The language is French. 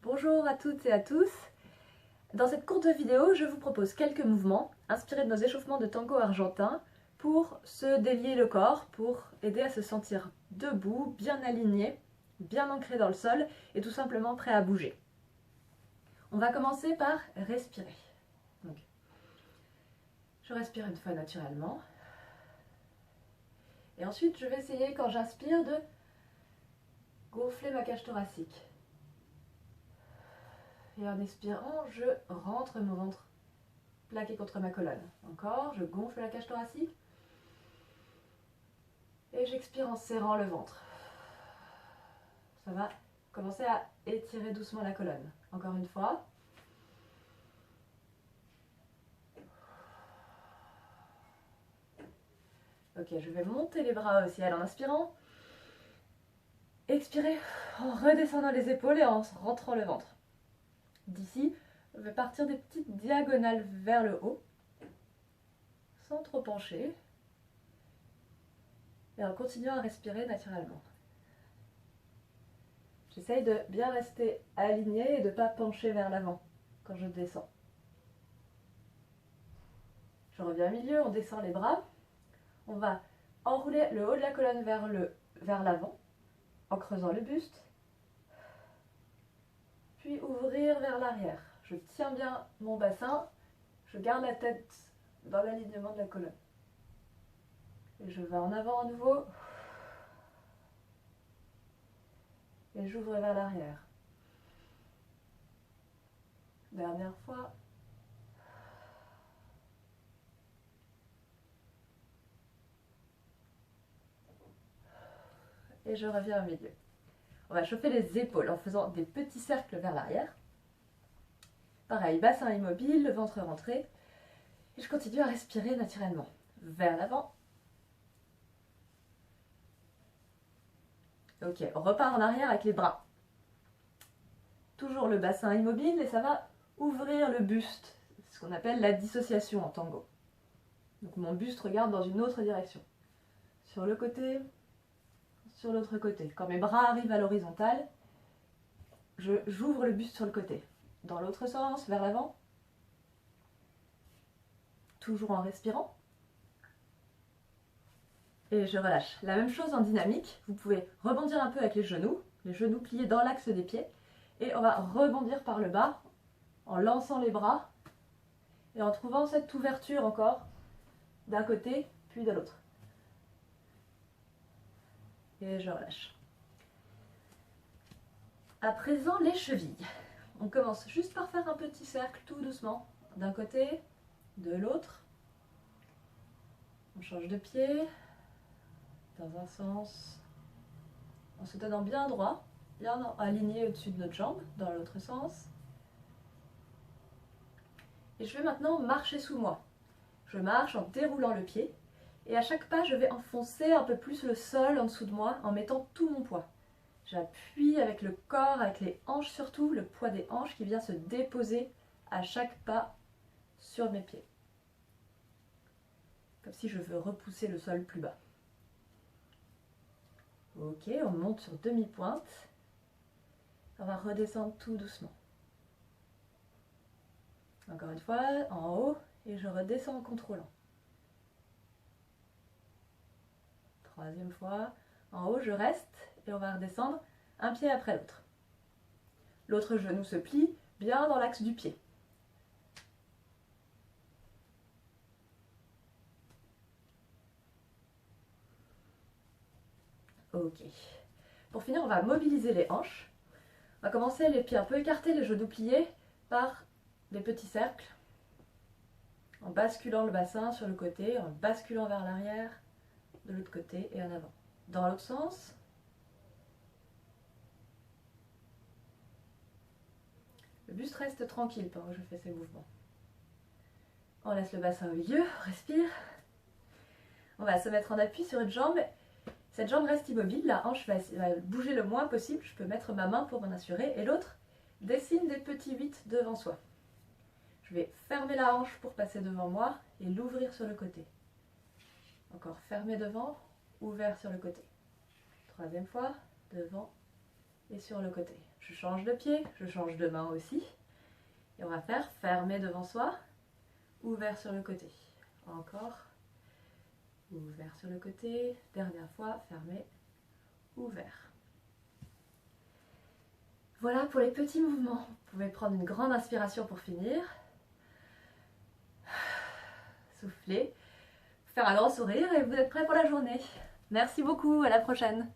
Bonjour à toutes et à tous. Dans cette courte vidéo, je vous propose quelques mouvements inspirés de nos échauffements de tango argentin pour se délier le corps, pour aider à se sentir debout, bien aligné, bien ancré dans le sol et tout simplement prêt à bouger. On va commencer par respirer. Donc, je respire une fois naturellement. Et ensuite, je vais essayer, quand j'inspire, de gonfler ma cage thoracique. Et en expirant, je rentre mon ventre plaqué contre ma colonne. Encore, je gonfle la cage thoracique. Et j'expire en serrant le ventre. Ça va commencer à étirer doucement la colonne. Encore une fois. Ok, je vais monter les bras au ciel en inspirant. Expirer en redescendant les épaules et en rentrant le ventre. D'ici, je vais partir des petites diagonales vers le haut, sans trop pencher, et en continuant à respirer naturellement. J'essaye de bien rester aligné et de ne pas pencher vers l'avant quand je descends. Je reviens au milieu, on descend les bras. On va enrouler le haut de la colonne vers l'avant, en creusant le buste, puis ouvrir vers l'arrière. Je tiens bien mon bassin, je garde la tête dans l'alignement de la colonne. Et je vais en avant à nouveau. Et j'ouvre vers l'arrière. Dernière fois. Et je reviens au milieu. On va chauffer les épaules en faisant des petits cercles vers l'arrière. Pareil, bassin immobile, le ventre rentré. Et je continue à respirer naturellement. Vers l'avant. Ok, on repart en arrière avec les bras. Toujours le bassin immobile et ça va ouvrir le buste. C'est ce qu'on appelle la dissociation en tango. Donc mon buste regarde dans une autre direction. Sur le côté, sur l'autre côté. Quand mes bras arrivent à l'horizontale, j'ouvre le buste sur le côté. Dans l'autre sens, vers l'avant. Toujours en respirant. Et je relâche. La même chose en dynamique. Vous pouvez rebondir un peu avec les genoux pliés dans l'axe des pieds. Et on va rebondir par le bas en lançant les bras et en trouvant cette ouverture encore d'un côté puis de l'autre. Et je relâche. À présent, les chevilles. On commence juste par faire un petit cercle tout doucement, d'un côté, de l'autre. On change de pied, dans un sens, en se tenant bien droit, bien aligné au-dessus de notre jambe, dans l'autre sens. Et je vais maintenant marcher sous moi. Je marche en déroulant le pied, et à chaque pas, je vais enfoncer un peu plus le sol en dessous de moi, en mettant tout mon poids. J'appuie avec le corps, avec les hanches surtout, le poids des hanches qui vient se déposer à chaque pas sur mes pieds. Comme si je veux repousser le sol plus bas. Ok, on monte sur demi-pointe. On va redescendre tout doucement. Encore une fois, en haut, et je redescends en contrôlant. Troisième fois, en haut, je reste, et on va redescendre un pied après l'autre. L'autre genou se plie bien dans l'axe du pied. Ok. Pour finir, on va mobiliser les hanches. On va commencer les pieds un peu écartés, les genoux pliés, par des petits cercles, en basculant le bassin sur le côté, en basculant vers l'arrière, de l'autre côté et en avant. Dans l'autre sens. Le buste reste tranquille pendant que je fais ces mouvements. On laisse le bassin au milieu, on respire. On va se mettre en appui sur une jambe. Cette jambe reste immobile, la hanche va bouger le moins possible. Je peux mettre ma main pour m'en assurer. Et l'autre dessine des petits 8 devant soi. Je vais fermer la hanche pour passer devant moi et l'ouvrir sur le côté. Encore fermé devant, ouvert sur le côté. Troisième fois, devant et sur le côté. je change de pied, je change de main aussi. Et on va faire fermé devant soi, ouvert sur le côté. Encore, ouvert sur le côté, dernière fois, fermé, ouvert. Voilà pour les petits mouvements. Vous pouvez prendre une grande inspiration pour finir. Souffler, faire un grand sourire et vous êtes prêts pour la journée. Merci beaucoup, à la prochaine.